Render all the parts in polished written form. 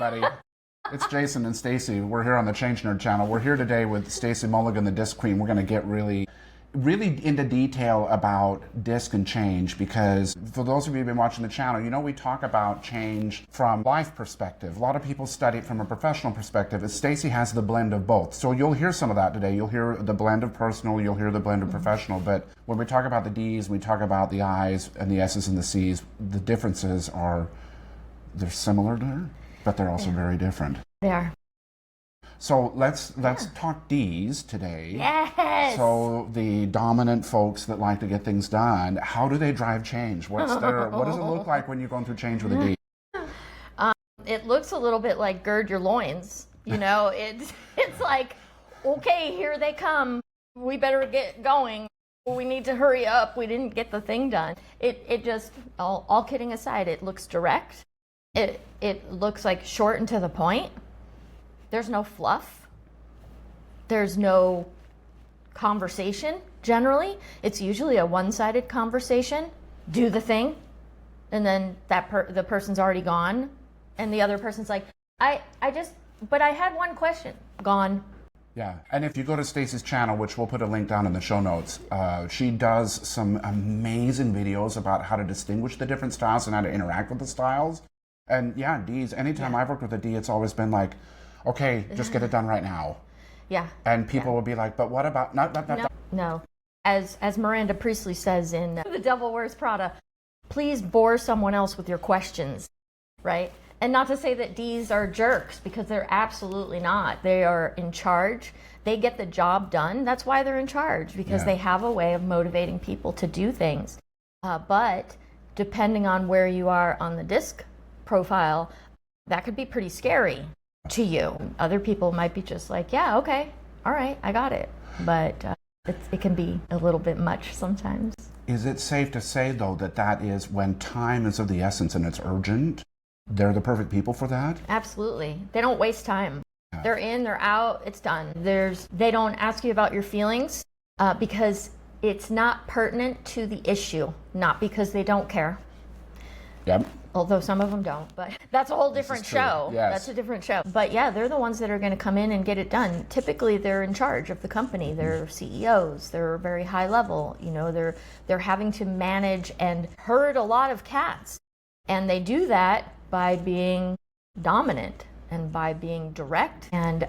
everybody. It's Jason and Stacy. We're here on the Change Nerd channel. We're here today with Stacy Mulligan, the DiSC Queen. We're going to get really into detail about DiSC and change, because for those of you who've been watching the channel, you know we talk about change from life perspective. A lot of people study it from a professional perspective. And Stacy has the blend of both. So you'll hear some of that today. You'll hear the blend of personal, you'll hear the blend of professional. But when we talk about the D's, we talk about the I's and the S's and the C's, the differences are, they're similar there, but they're also very different. They are. So let's talk D's today. Yes. So the dominant folks that like to get things done, how do they drive change? What does it look like when you're going through change with a D? It looks a little bit like gird your loins. You know, it's like, okay, here they come. We better get going. We need to hurry up. We didn't get the thing done. It just, all kidding aside, it looks direct. It looks like short and to the point. There's no fluff. There's no conversation, generally. It's usually a one-sided conversation. Do the thing, and then the person's already gone, and the other person's like, but I had one question. Gone. Yeah, and if you go to Stacy's channel, which we'll put a link down in the show notes, she does some amazing videos about how to distinguish the different styles and how to interact with the styles. And yeah, D's, anytime I've worked with a D, it's always been like, okay, just get it done right now. Yeah. And people will be like, but what about No. As Miranda Priestley says in The Devil Wears Prada, please bore someone else with your questions, right? And not to say that D's are jerks, because they're absolutely not. They are in charge. They get the job done. That's why they're in charge, because they have a way of motivating people to do things. But depending on where you are on the DiSC profile, that could be pretty scary to you. Other people might be just like, yeah, okay, all right, I got it. But it can be a little bit much sometimes. Is it safe to say, though, that is when time is of the essence and it's urgent, they're the perfect people for that? Absolutely. They don't waste time. Yeah. They're in, they're out, it's done. They don't ask you about your feelings because it's not pertinent to the issue, not because they don't care. Yep. Although some of them don't, but that's a whole different show. Yes. That's a different show. But yeah, they're the ones that are going to come in and get it done. Typically, they're in charge of the company. They're CEOs. They're very high level. You know, they're having to manage and herd a lot of cats, and they do that by being dominant and by being direct and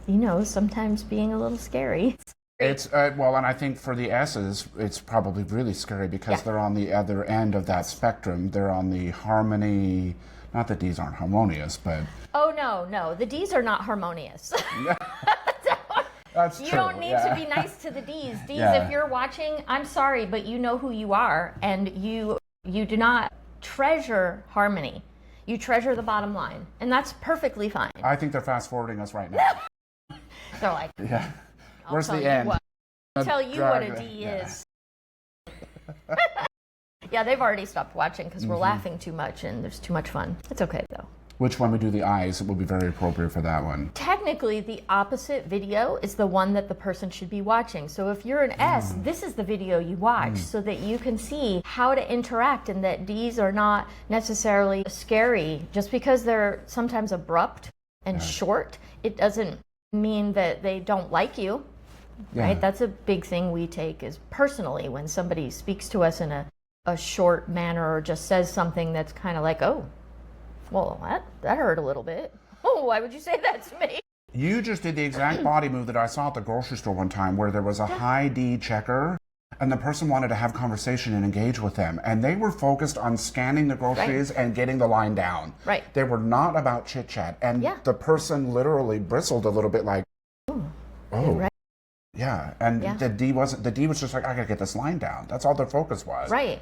you know, sometimes being a little scary. It's well, and I think for the S's, it's probably really scary because they're on the other end of that spectrum. They're on the harmony. Not that D's aren't harmonious, but oh no, the D's are not harmonious. That's true. You don't need to be nice to the D's. D's, if you're watching, I'm sorry, but you know who you are, and you do not treasure harmony. You treasure the bottom line, and that's perfectly fine. I think they're fast forwarding us right now. They're like, yeah. Where's the end? I'll tell you what a D is. Yeah, they've already stopped watching because we're laughing too much and there's too much fun. It's okay though. Which one we do the eyes, it will be very appropriate for that one. Technically, the opposite video is the one that the person should be watching. So if you're an S, this is the video you watch so that you can see how to interact, and that D's are not necessarily scary. Just because they're sometimes abrupt and short, it doesn't mean that they don't like you. Right? That's a big thing we take is personally when somebody speaks to us in a short manner or just says something that's kind of like, oh, well, that hurt a little bit. Oh, why would you say that to me? You just did the exact body move that I saw at the grocery store one time, where there was a high D checker and the person wanted to have conversation and engage with them, and they were focused on scanning the groceries and getting the line down. Right. They were not about chit chat, and the person literally bristled a little bit like, oh. Right. Yeah, and the D was just like, I gotta get this line down. That's all their focus was. Right.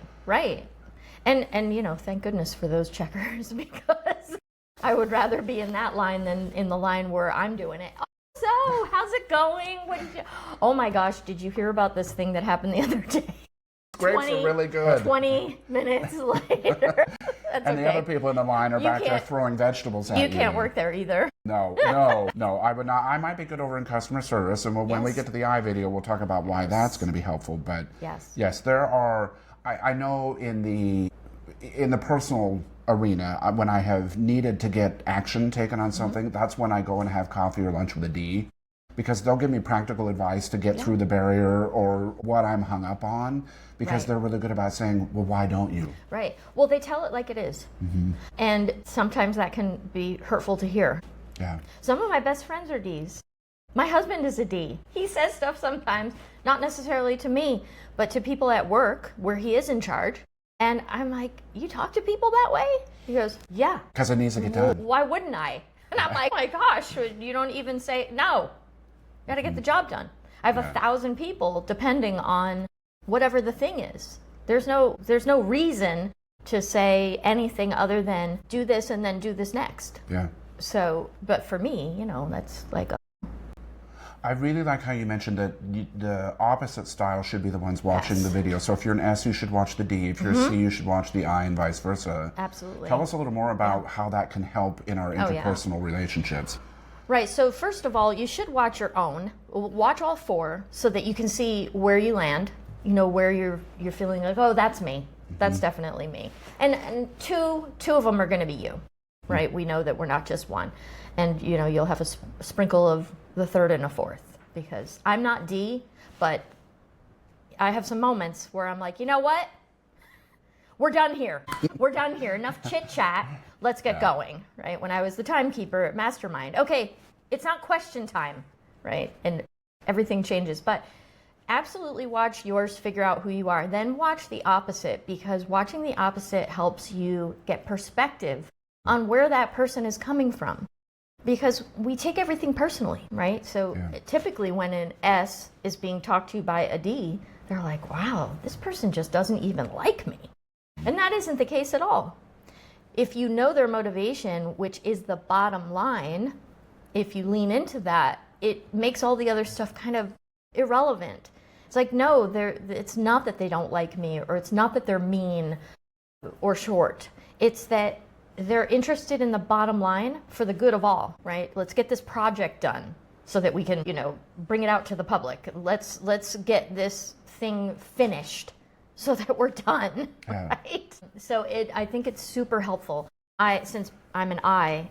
And you know, thank goodness for those checkers, because I would rather be in that line than in the line where I'm doing it. So, how's it going? Oh my gosh, did you hear about this thing that happened the other day? Grapes are really good. 20 minutes later. And the other people in the line are back there throwing vegetables at you. You can't work there either. No, I would not. I might be good over in customer service, and when we get to the eye video, we'll talk about why that's going to be helpful. But yes, there are. I know in the in the personal arena, when I have needed to get action taken on something, that's when I go and have coffee or lunch with a D, because they'll give me practical advice to get through the barrier or what I'm hung up on, because they're really good about saying, well, why don't you? Right. Well, they tell it like it is. And sometimes that can be hurtful to hear. Yeah. Some of my best friends are Ds. My husband is a D. He says stuff sometimes, not necessarily to me, but to people at work where he is in charge. And I'm like, you talk to people that way? He goes, yeah. Because it needs to get done. Why wouldn't I? And I'm like, oh my gosh, you don't even say, no, got to get the job done. I have 1,000 people depending on whatever the thing is. There's no reason to say anything other than do this and then do this next. Yeah. So, but for me, that's like I really like how you mentioned that the opposite style should be the ones watching the video. So if you're an S, you should watch the D. If you're a C, you should watch the I, and vice versa. Absolutely. Tell us a little more about how that can help in our interpersonal relationships. Right. So first of all, you should watch your own. Watch all 4 so that you can see where you land. Where you're feeling like, oh, that's me. That's definitely me. And two of them are going to be you, right? We know that we're not just one. And, you'll have a sprinkle of the third and a fourth, because I'm not D, but I have some moments where I'm like, you know what? We're done here. We're done here. Enough chit chat. Let's get going, right? When I was the timekeeper at Mastermind, okay, it's not question time, right? And everything changes, but absolutely watch yours, figure out who you are, then watch the opposite, because watching the opposite helps you get perspective on where that person is coming from. Because we take everything personally, right? So typically when an S is being talked to by a D, they're like, wow, this person just doesn't even like me. And that isn't the case at all. If you know their motivation, which is the bottom line, if you lean into that, it makes all the other stuff kind of irrelevant. It's like, no, it's not that they don't like me, or it's not that they're mean or short. It's that they're interested in the bottom line for the good of all, right? Let's get this project done so that we can, bring it out to the public. Let's get this thing finished so that we're done, right? So I think it's super helpful. Since I'm an I,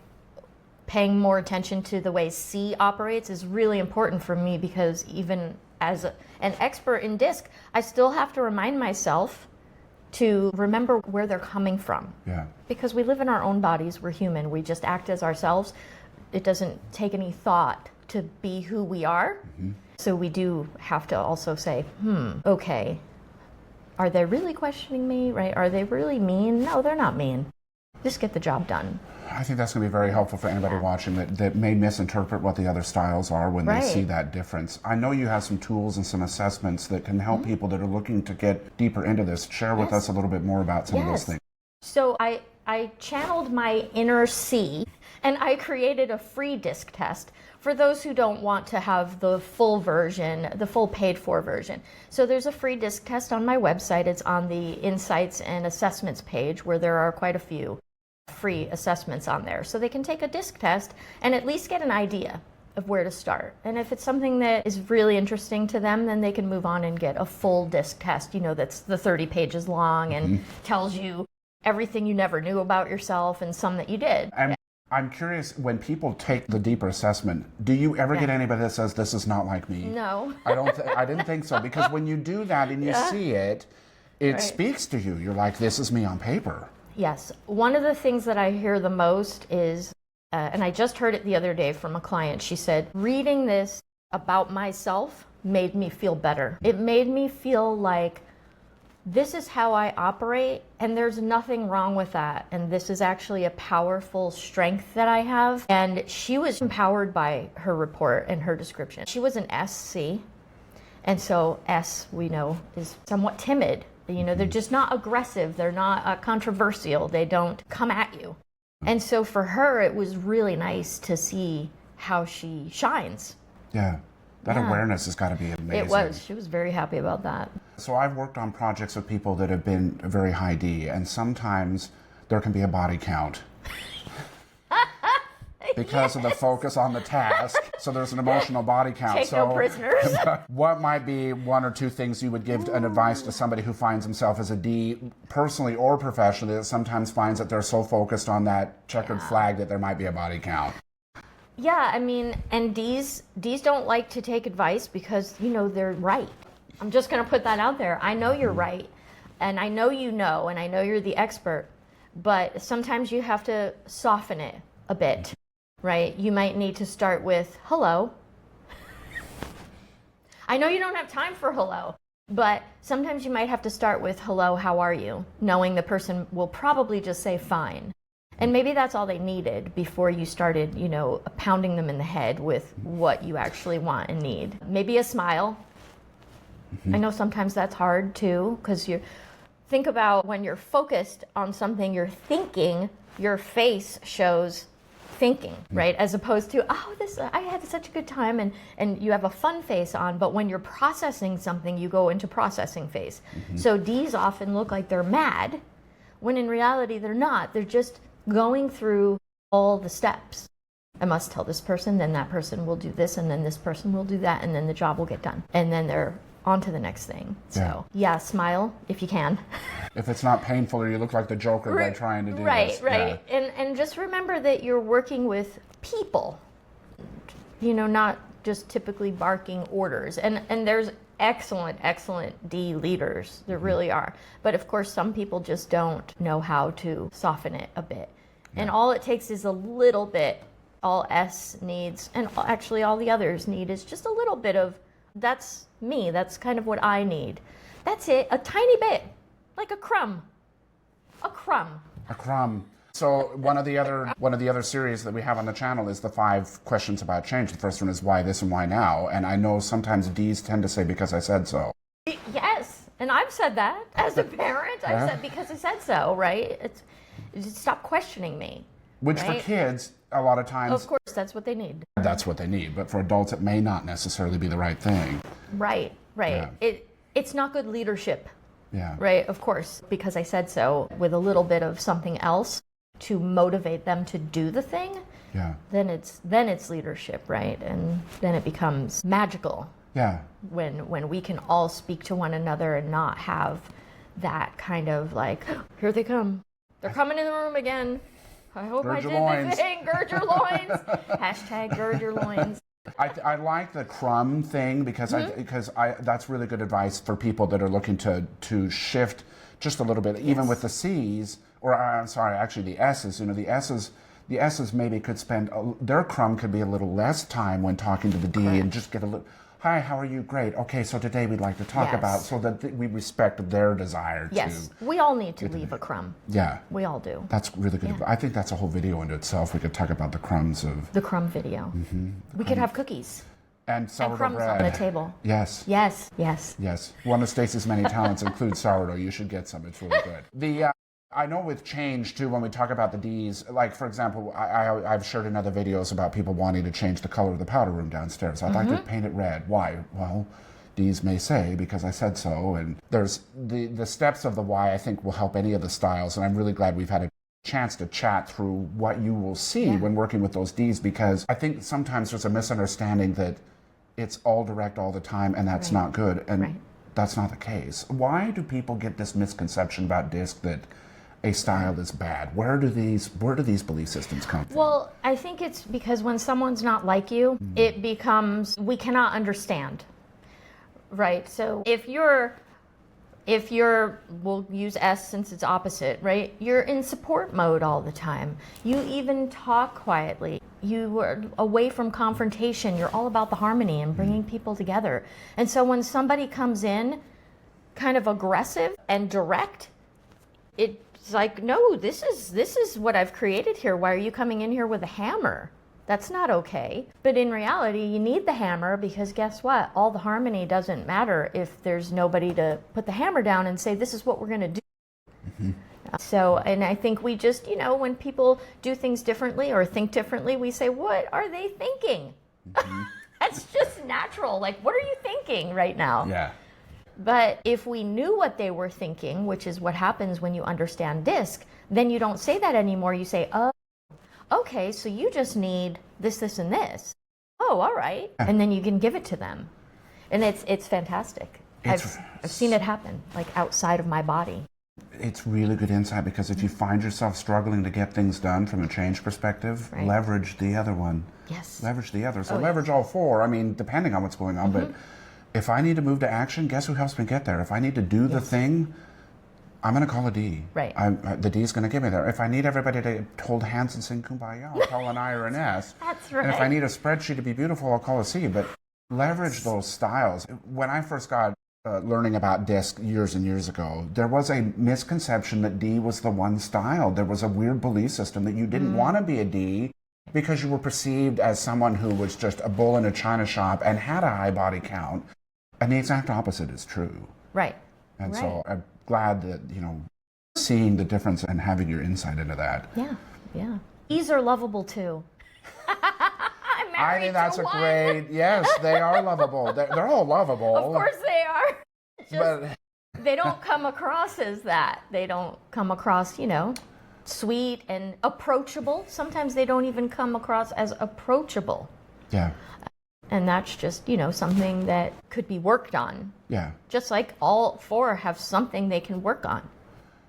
paying more attention to the way C operates is really important for me, because even as an expert in DiSC, I still have to remind myself to remember where they're coming from. Yeah. Because we live in our own bodies, we're human, we just act as ourselves. It doesn't take any thought to be who we are. So we do have to also say, okay, are they really questioning me, right? Are they really mean? No, they're not mean. Just get the job done. I think that's going to be very helpful for anybody watching that may misinterpret what the other styles are when they see that difference. I know you have some tools and some assessments that can help people that are looking to get deeper into this. Share with us a little bit more about some of those things. So I channeled my inner C, and I created a free DiSC test for those who don't want to have the full version, the full paid-for version. So there's a free DiSC test on my website. It's on the Insights and Assessments page, where there are quite a few free assessments on there. So they can take a DiSC test and at least get an idea of where to start. And if it's something that is really interesting to them, then they can move on and get a full DiSC test, that's the 30 pages long and tells you everything you never knew about yourself and some that you did. I'm curious, when people take the deeper assessment, do you ever get anybody that says, this is not like me? No. I didn't think so, because when you do that and you see it, it speaks to you. You're like, this is me on paper. Yes. One of the things that I hear the most is, and I just heard it the other day from a client, she said, reading this about myself made me feel better. It made me feel like this is how I operate, and there's nothing wrong with that. And this is actually a powerful strength that I have. And she was empowered by her report and her description. She was an SC, and so S, we know, is somewhat timid. They're just not aggressive. They're not controversial. They don't come at you. And so for her, it was really nice to see how she shines. Yeah. That awareness has got to be amazing. It was. She was very happy about that. So I've worked on projects with people that have been very high D, and sometimes there can be a body count. because of the focus on the task. So there's an emotional body count. Take no prisoners. What might be one or two things you would give an advice to somebody who finds himself as a D, personally or professionally, that sometimes finds that they're so focused on that checkered flag that there might be a body count? Yeah, I mean, and D's don't like to take advice because, they're right. I'm just going to put that out there. I know you're right, and I know and I know you're the expert, but sometimes you have to soften it a bit, right? You might need to start with, hello. I know you don't have time for hello, but sometimes you might have to start with, hello, how are you? Knowing the person will probably just say fine. And maybe that's all they needed before you started, pounding them in the head with what you actually want and need. Maybe a smile. I know sometimes that's hard too, because think about when you're focused on something you're thinking, your face shows thinking, right? As opposed to, I had such a good time, and you have a fun face on, but when you're processing something, you go into processing face. So D's often look like they're mad, when in reality they're not. They're just going through all the steps. I must tell this person, then that person will do this, and then this person will do that, and then the job will get done. And then they're on to the next thing. So yeah, smile if you can. If it's not painful or you look like the Joker by trying to do this. Right. Yeah. And just remember that you're working with people, not just typically barking orders. And there's excellent D leaders. There really are. But of course, some people just don't know how to soften it a bit. And all it takes is a little bit. All S needs, and actually all the others need, is just a little bit of, that's me, that's kind of what I need. That's it, a tiny bit, like a crumb. A crumb. So one of the other series that we have on the channel is the 5 questions about change. The first one is why this and why now. And I know sometimes D's tend to say because I said so. Yes, and I've said that as a parent. I've said because I said so, right? It's stop questioning me. Which for kids, a lot of times... Of course, that's what they need. That's what they need. But for adults, it may not necessarily be the right thing. Right. Yeah. It's not good leadership. Yeah. Right, of course, because I said so, with a little bit of something else to motivate them to do the thing. Yeah. Then it's leadership, right? And then it becomes magical. Yeah. When we can all speak to one another and not have that kind of like, here they come. They're coming in the room again. I hope I did the thing. Gird your loins. Hashtag gird your loins. I like the crumb thing because that's really good advice for people that are looking to shift just a little bit, even with the C's, or I'm sorry, actually the S's. The S's maybe could spend their crumb could be a little less time when talking to the D and just get a little. Hi, how are you? Great. Okay, so today we'd like to talk about, so that we respect their desire to... Yes, we all need to leave a crumb. Yeah. We all do. That's really good. Yeah. I think that's a whole video into itself. We could talk about the crumbs of... The crumb video. We could have cookies. And sourdough crumbs bread. on the table. Yes. One of Stacy's many talents includes sourdough. You should get some. It's really good. I know with change, too, when we talk about the D's, like, for example, I've shared in other videos about people wanting to change the color of the powder room downstairs. I'd like to paint it red. Why? Well, D's may say, because I said so. And there's the steps of the why, I think, will help any of the styles. And I'm really glad we've had a chance to chat through what you will see when working with those D's, because I think sometimes there's a misunderstanding that it's all direct all the time, and that's not good. And that's not the case. Why do people get this misconception about DiSC that a style is bad? Where do these belief systems come from? Well, I think it's because when someone's not like you, it becomes, we cannot understand, right? So if you're, we'll use S since it's opposite, right? You're in support mode all the time. You even talk quietly. You are away from confrontation. You're all about the harmony and bringing people together. And so when somebody comes in kind of aggressive and direct, it's like, no, this is what I've created here. Why are you coming in here with a hammer? That's not okay. But in reality, you need the hammer, because guess what? All the harmony doesn't matter if there's nobody to put the hammer down and say, this is what we're going to do. So, and I think we just, when people do things differently or think differently, we say, what are they thinking? That's just natural. Like, what are you thinking right now? Yeah. But if we knew what they were thinking, which is what happens when you understand DiSC, then you don't say that anymore. You say, okay, so you just need this, this, and this. Oh, all right. And then you can give it to them. And it's fantastic. I've seen it happen, like outside of my body. It's really good insight, because if you find yourself struggling to get things done from a change perspective, leverage the other one. Yes. Leverage the other. So leverage all four, I mean, depending on what's going on. But if I need to move to action, guess who helps me get there? If I need to do the thing, I'm going to call a D. Right. The D is going to get me there. If I need everybody to hold hands and sing Kumbaya, I'll call an I or an S. That's right. And if I need a spreadsheet to be beautiful, I'll call a C. But leverage those styles. When I first got learning about DiSC years and years ago, there was a misconception that D was the one style. There was a weird belief system that you didn't want to be a D because you were perceived as someone who was just a bull in a china shop and had a high body count. And the exact opposite is true. Right. And so I'm glad that, seeing the difference and having your insight into that. Yeah, yeah. E's are lovable too. I think that's a great, yes, they are lovable. They're all lovable. Of course they are. But they don't come across as that. They don't come across, sweet and approachable. Sometimes they don't even come across as approachable. Yeah. And that's just, something that could be worked on. Yeah. Just like all four have something they can work on.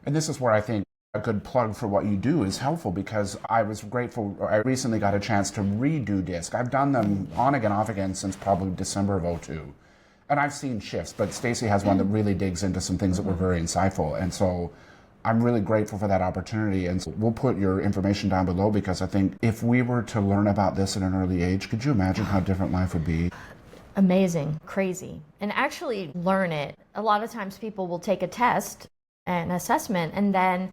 And this is where I think a good plug for what you do is helpful, because I was grateful. I recently got a chance to redo DiSC. I've done them on again, off again since probably December of 2002. And I've seen shifts, but Stacy has one that really digs into some things that were very insightful. And so I'm really grateful for that opportunity. And so we'll put your information down below, because I think if we were to learn about this at an early age, could you imagine how different life would be? Amazing, crazy. And actually learn it. A lot of times people will take a test, an assessment, and then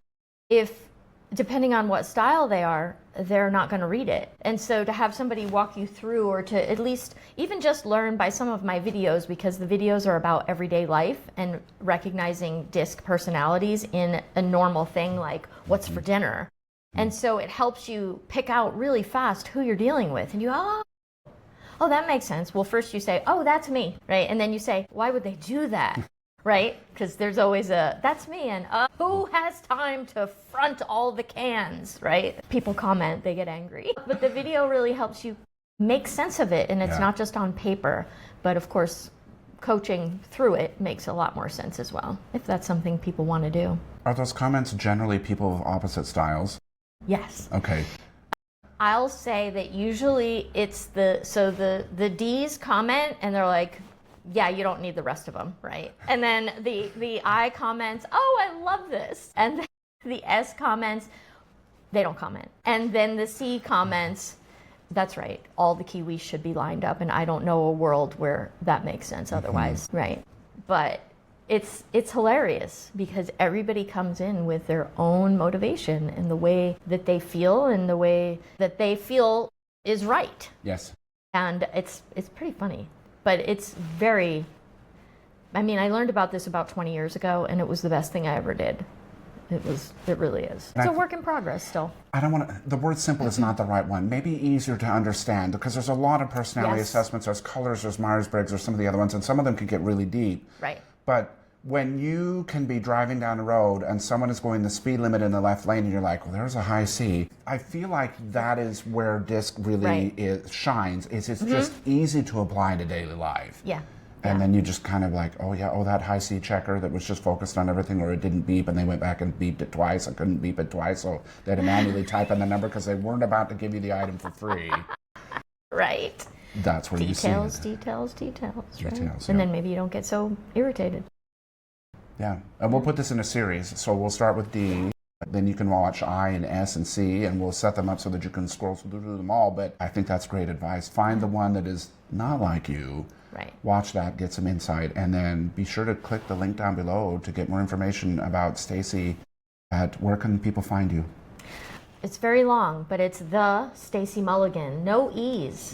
depending on what style they are, they're not going to read it. And so to have somebody walk you through, or to at least even just learn by some of my videos, because the videos are about everyday life and recognizing DiSC personalities in a normal thing like what's for dinner. And so it helps you pick out really fast who you're dealing with. And you go, oh, that makes sense. Well, first you say, oh, that's me, right? And then you say, why would they do that? Right? Because there's always that's me, and who has time to front all the cans, right? People comment, they get angry. But the video really helps you make sense of it, and it's not just on paper. But of course, coaching through it makes a lot more sense as well, if that's something people want to do. Are those comments generally people of opposite styles? Yes. Okay. I'll say that usually it's the D's comment, and they're like, yeah, you don't need the rest of them, right? And then the I comments, oh, I love this. And the S comments, they don't comment. And then the C comments, that's right, all the Kiwis should be lined up, and I don't know a world where that makes sense otherwise, right? But it's hilarious, because everybody comes in with their own motivation and the way that they feel and the way that they feel is right. Yes. And it's pretty funny. But it's I learned about this about 20 years ago, and it was the best thing I ever did. It really is. It's a work in progress still. The word simple is not the right one. Maybe easier to understand, because there's a lot of personality assessments. There's colors, there's Myers-Briggs, there's some of the other ones, and some of them can get really deep. Right. But when you can be driving down the road and someone is going the speed limit in the left lane, and you're like, well, there's a high C. I feel like that is where DiSC really shines. It's just easy to apply to daily life. Yeah. And then you just kind of like, that high C checker that was just focused on everything, or it didn't beep, and they went back and beeped it twice. I couldn't beep it twice, so they had to manually type in the number because they weren't about to give you the item for free. Right. That's where you see it. Details. Right? Details, and then maybe you don't get so irritated. Yeah, and we'll put this in a series. So we'll start with D, then you can watch I and S and C, and we'll set them up so that you can scroll through them all. But I think that's great advice. Find the one that is not like you. Right. Watch that, get some insight, and then be sure to click the link down below to get more information about Stacy. Where can people find you? It's very long, but it's the Stacy Mulligan. No E's.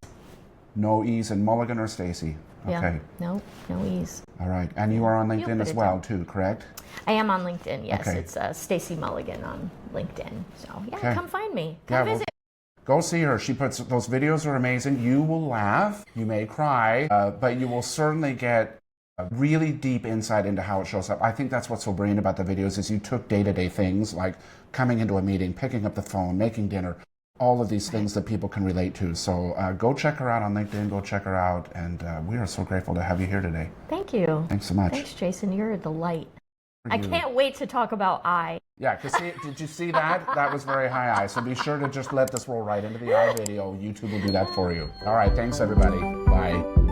No E's in Mulligan or Stacy. Okay. Yeah. No E's. All right. And you are on LinkedIn as well, too, correct? I am on LinkedIn, yes. Okay. It's Stacy Mulligan on LinkedIn. So, come find me. Come visit. Go see her. She puts, those videos are amazing. You will laugh. You may cry, but you will certainly get a really deep insight into how it shows up. I think that's what's so brilliant about the videos is you took day-to-day things like coming into a meeting, picking up the phone, making dinner, all of these things that people can relate to. So go check her out on LinkedIn, go check her out, and we are so grateful to have you here today. Thank you. Thanks so much. Thanks, Jason. You're a delight. I can't wait to talk about eye. Yeah, because did you see that? That was very high eye. So be sure to just let this roll right into the eye video. YouTube will do that for you. All right, thanks everybody. Bye.